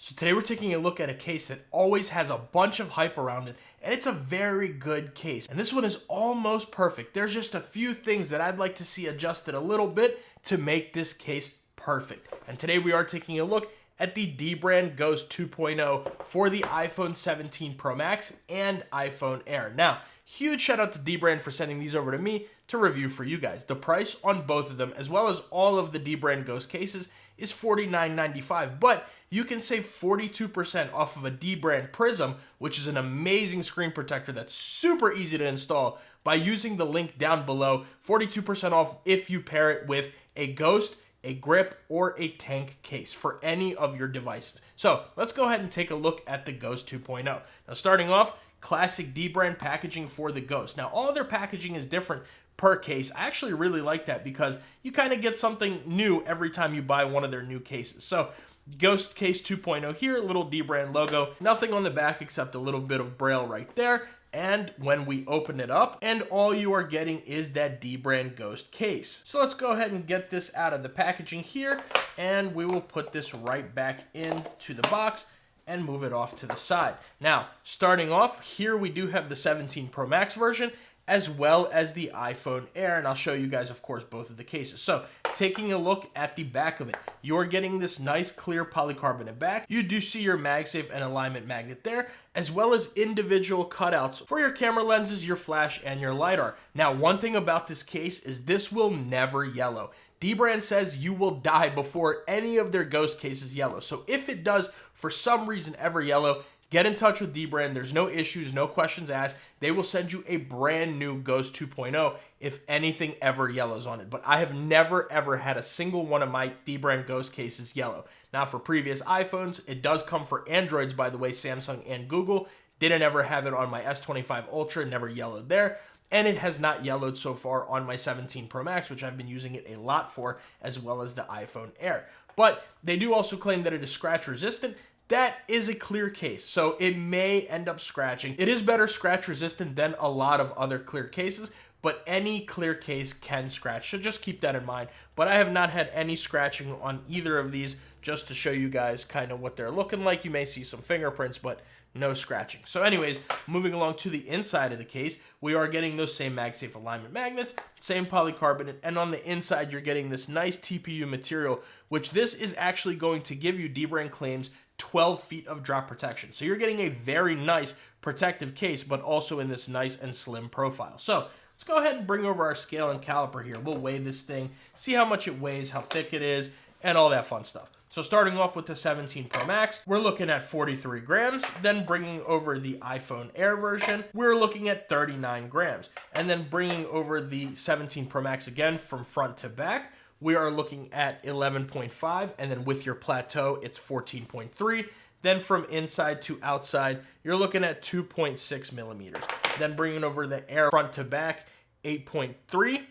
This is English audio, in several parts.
So today we're taking a look at a case that always has a bunch of hype around it, and it's a very good case. And this one is almost perfect. There's just a few things that I'd like to see adjusted a little bit to make this case perfect. And today we are taking a look at the Dbrand Ghost 2.0 for the iPhone 17 Pro Max and iPhone Air. Now, huge shout out to Dbrand for sending these over to me to review for you guys. The price on both of them, as well as all of the Dbrand Ghost cases, is $49.95, but you can save 42% off of a Dbrand Prism, which is an amazing screen protector that's super easy to install, by using the link down below. 42% off if you pair it with a Ghost, a grip, or a tank case for any of your devices. So let's go ahead and take a look at the Ghost 2.0. Now, starting off, classic Dbrand packaging for the Ghost. Now, all their packaging is different per case. I actually really like that because you kind of get something new every time you buy one of their new cases. So Ghost Case 2.0 here, little Dbrand logo, nothing on the back except a little bit of braille right there. And when we open it up, and all you are getting is that Dbrand Ghost case. So let's go ahead and get this out of the packaging here, and we will put this right back into the box and move it off to the side. Now, starting off, here we do have the 17 Pro Max version, as well as the iPhone Air, and I'll show you guys, of course, both of the cases. So, taking a look at the back of it, you're getting this nice clear polycarbonate back. You do see your Magsafe and alignment magnet there, as well as individual cutouts for your camera lenses, your flash, and your LiDAR. Now, one thing about this case is this will never yellow. Dbrand says you will die before any of their Ghost cases yellow. So if it does, for some reason, ever yellow, get in touch with Dbrand. There's no issues, no questions asked. They will send you a brand new Ghost 2.0 if anything ever yellows on it. But I have never, ever had a single one of my Dbrand Ghost cases yellow. Now, for previous iPhones, it does come for Androids, by the way, Samsung and Google. Didn't ever have it on my S25 Ultra, never yellowed there. And it has not yellowed so far on my 17 Pro Max, which I've been using it a lot for, as well as the iPhone Air. But they do also claim that it is scratch resistant. That is a clear case, so it may end up scratching. It is better scratch resistant than a lot of other clear cases, but any clear case can scratch, so just keep that in mind. But I have not had any scratching on either of these, just to show you guys kind of what they're looking like. You may see some fingerprints, but no scratching. So anyways, moving along to the inside of the case, we are getting those same Magsafe alignment magnets, same polycarbonate, and on the inside you're getting this nice TPU material, which this is actually going to give you, Dbrand claims, 12 feet of drop protection. So you're getting a very nice protective case, but also in this nice and slim profile. So let's go ahead and bring over our scale and caliper here. We'll weigh this thing, see how much it weighs, how thick it is, and all that fun stuff. So starting off with the 17 Pro Max, we're looking at 43 grams. Then bringing over the iPhone Air version, we're looking at 39 grams. And then bringing over the 17 Pro Max again from front to back, we are looking at 11.5, and then with your plateau, it's 14.3. Then from inside to outside, you're looking at 2.6 millimeters. Then bringing over the Air front to back, 8.3.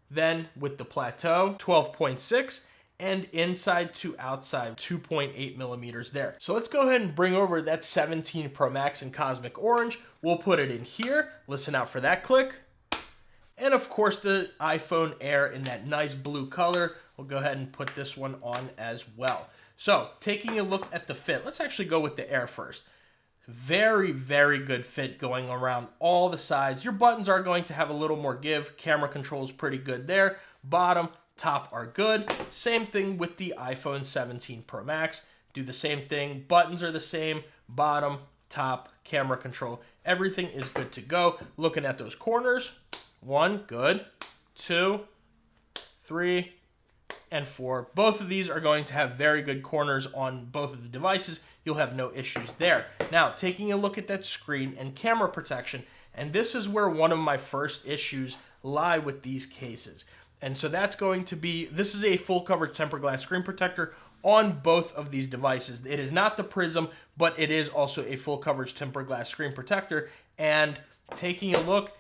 Then with the plateau, 12.6. And inside to outside, 2.8 millimeters there. So let's go ahead and bring over that 17 Pro Max in Cosmic Orange. We'll put it in here. Listen out for that click. And of course, the iPhone Air in that nice blue color. We'll go ahead and put this one on as well. So taking a look at the fit, let's actually go with the Air first. Very, very good fit going around all the sides. Your buttons are going to have a little more give. Camera control is pretty good there. Bottom, top are good. Same thing with the iPhone 17 Pro Max. Do the same thing. Buttons are the same. Bottom, top, camera control. Everything is good to go. Looking at those corners. 1, good. 2, 3, and 4. Both of these are going to have very good corners on both of the devices. You'll have no issues there. Now, taking a look at that screen and camera protection, and this is where one of my first issues lie with these cases. And so that's going to be, this is a full coverage tempered glass screen protector on both of these devices. It is not the Prism, but it is also a full coverage tempered glass screen protector. And taking a look,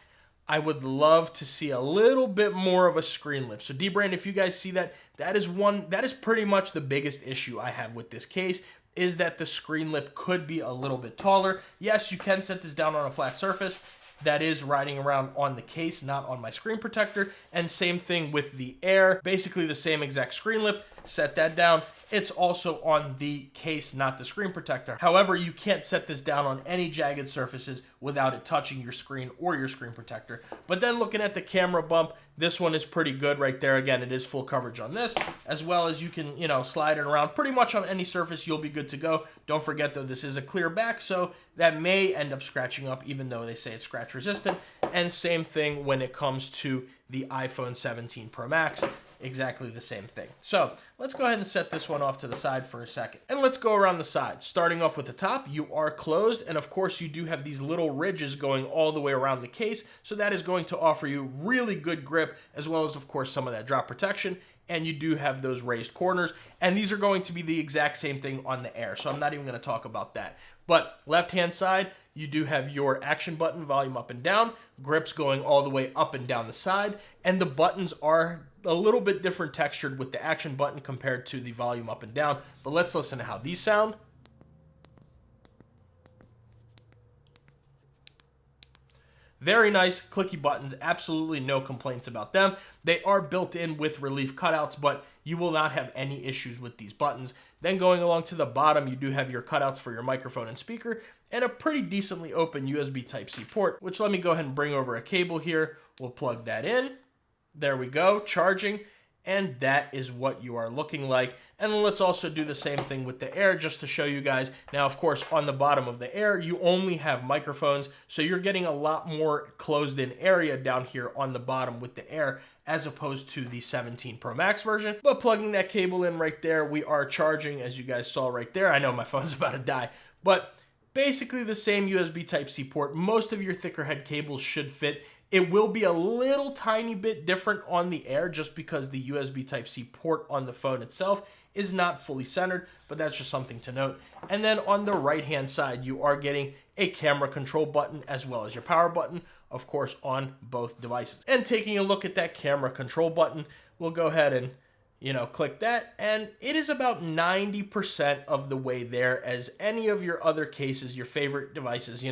I would love to see a little bit more of a screen lip. So Dbrand, if you guys see that, that is pretty much the biggest issue I have with this case, is that the screen lip could be a little bit taller. Yes, you can set this down on a flat surface. That is riding around on the case, not on my screen protector. And same thing with the Air. Basically the same exact screen lip, set that down. It's also on the case, not the screen protector. However, you can't set this down on any jagged surfaces without it touching your screen or your screen protector. But then looking at the camera bump, this one is pretty good right there. Again, it is full coverage on this, as well as you can, slide it around pretty much on any surface. You'll be good to go. Don't forget though, this is a clear back, so that may end up scratching up, even though they say it's scratch resistant. And same thing when it comes to the iPhone 17 Pro Max. Exactly the same thing. So let's go ahead and set this one off to the side for a second. And let's go around the sides. Starting off with the top, you are closed. And of course, you do have these little ridges going all the way around the case. So that is going to offer you really good grip, as well as, of course, some of that drop protection. And you do have those raised corners. And these are going to be the exact same thing on the Air. So I'm not even going to talk about that. But left-hand side, you do have your action button, volume up and down, grips going all the way up and down the side, and the buttons are a little bit different textured with the action button compared to the volume up and down. But let's listen to how these sound. Very nice, clicky buttons, absolutely no complaints about them. They are built in with relief cutouts, but you will not have any issues with these buttons. Then going along to the bottom, you do have your cutouts for your microphone and speaker, and a pretty decently open USB Type-C port, which let me go ahead and bring over a cable here. We'll plug that in. There we go, charging. And that is what you are looking like. And let's also do the same thing with the Air just to show you guys. Now, of course, on the bottom of the Air, you only have microphones, so you're getting a lot more closed-in area down here on the bottom with the Air as opposed to the 17 Pro Max version. But plugging that cable in right there, we are charging, as you guys saw right there. I know my phone's about to die, but basically the same USB Type-C port. Most of your thicker head cables should fit. It will be a little tiny bit different on the Air just because the USB Type-C port on the phone itself is not fully centered, but that's just something to note. And then on the right-hand side, you are getting a camera control button as well as your power button, of course, on both devices. And taking a look at that camera control button, we'll go ahead and click that, and it is about 90% of the way there as any of your other cases, your favorite devices,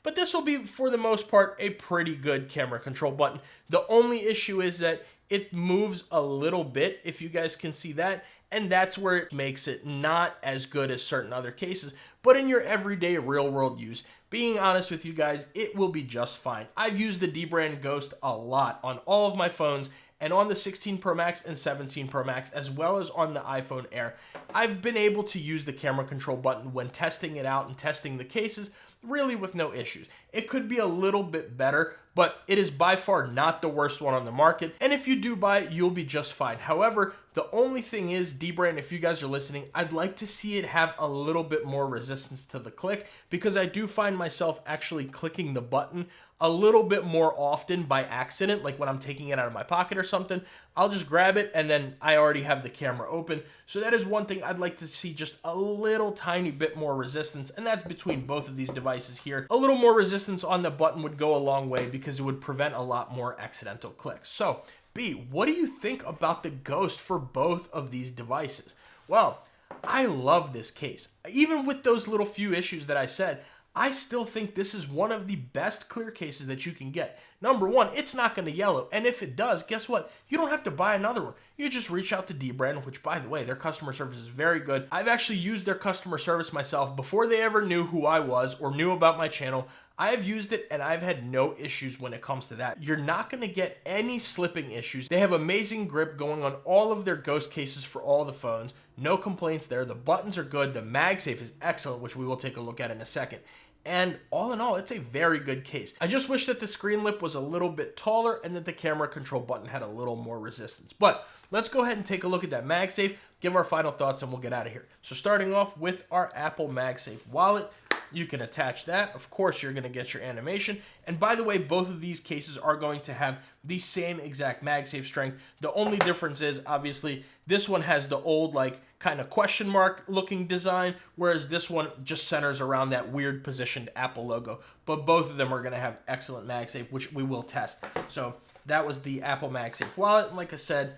But this will be, for the most part, a pretty good camera control button. The only issue is that it moves a little bit, if you guys can see that, and that's where it makes it not as good as certain other cases. But in your everyday real-world use, being honest with you guys, it will be just fine. I've used the Dbrand Ghost a lot on all of my phones, and on the 16 Pro Max and 17 Pro Max, as well as on the iPhone Air. I've been able to use the camera control button when testing it out and testing the cases, really with no issues. It could be a little bit better, but it is by far not the worst one on the market. And if you do buy it, you'll be just fine. However, the only thing is, Dbrand, if you guys are listening, I'd like to see it have a little bit more resistance to the click, because I do find myself actually clicking the button a little bit more often by accident, like when I'm taking it out of my pocket or something. I'll just grab it and then I already have the camera open. So that is one thing I'd like to see, just a little tiny bit more resistance, and that's between both of these devices here. A little more resistance on the button would go a long way because it would prevent a lot more accidental clicks. So, B, what do you think about the Ghost for both of these devices? Well, I love this case. Even with those little few issues that I said, I still think this is one of the best clear cases that you can get. Number one, it's not going to yellow. And if it does, guess what? You don't have to buy another one. You just reach out to Dbrand, which, by the way, their customer service is very good. I've actually used their customer service myself before they ever knew who I was or knew about my channel. I've used it and I've had no issues when it comes to that. You're not going to get any slipping issues. They have amazing grip going on all of their Ghost cases for all the phones. No complaints there. The buttons are good. The Magsafe is excellent, which we will take a look at in a second. And all in all, it's a very good case. I just wish that the screen lip was a little bit taller and that the camera control button had a little more resistance. But let's go ahead and take a look at that Magsafe, give our final thoughts, and we'll get out of here. So starting off with our Apple Magsafe wallet, you can attach that. Of course, you're going to get your animation. And by the way, both of these cases are going to have the same exact Magsafe strength. The only difference is, obviously, this one has the old, like, kind of question mark looking design, whereas this one just centers around that weird positioned Apple logo. But both of them are going to have excellent Magsafe, which we will test. So that was the Apple Magsafe wallet. And like I said,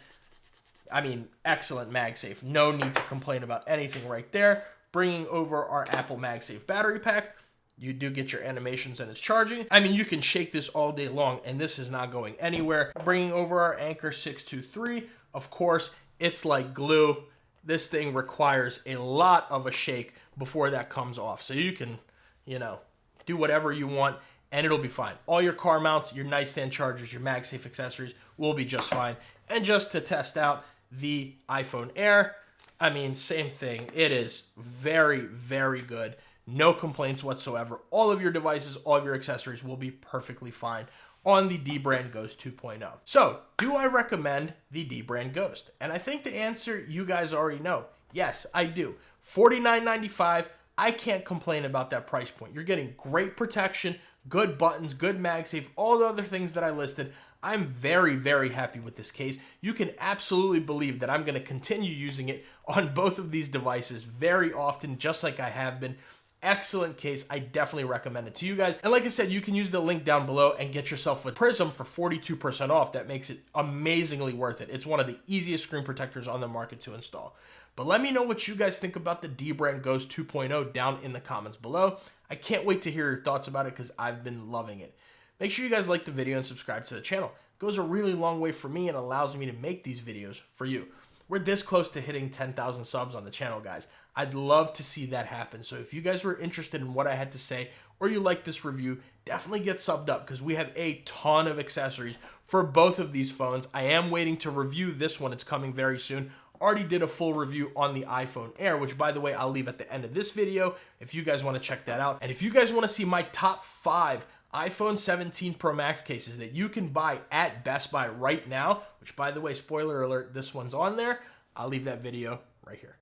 excellent Magsafe. No need to complain about anything right there. Bringing over our Apple Magsafe battery pack, you do get your animations and it's charging. You can shake this all day long and this is not going anywhere. Bringing over our Anker 623, of course, it's like glue. this thing requires a lot of a shake before that comes off. So you can, you know, do whatever you want and it'll be fine. All your car mounts, your nightstand chargers, your Magsafe accessories will be just fine. And just to test out the iPhone Air, I mean, same thing. It is very, very good. No complaints whatsoever. All of your devices, all of your accessories will be perfectly fine on the Dbrand Ghost 2.0. So, do I recommend the Dbrand Ghost? And I think the answer you guys already know. Yes, I do. $49.95. I can't complain about that price point. You're getting great protection, good buttons, good MagSafe, all the other things that I listed. I'm very, very happy with this case. You can absolutely believe that I'm going to continue using it on both of these devices very often, just like I have been. Excellent case. I definitely recommend it to you guys. And like I said, you can use the link down below and get yourself a Prism for 42% off. That makes it amazingly worth it. It's one of the easiest screen protectors on the market to install. But let me know what you guys think about the Dbrand Ghost 2.0 down in the comments below. I can't wait to hear your thoughts about it because I've been loving it. Make sure you guys like the video and subscribe to the channel. It goes a really long way for me and allows me to make these videos for you. We're this close to hitting 10,000 subs on the channel, guys. I'd love to see that happen. So if you guys were interested in what I had to say or you like this review, definitely get subbed up because we have a ton of accessories for both of these phones. I am waiting to review this one. It's coming very soon. Already did a full review on the iPhone Air, which by the way, I'll leave at the end of this video if you guys want to check that out. And if you guys want to see my top 5 iPhone 17 Pro Max cases that you can buy at Best Buy right now, which by the way, spoiler alert, this one's on there, I'll leave that video right here.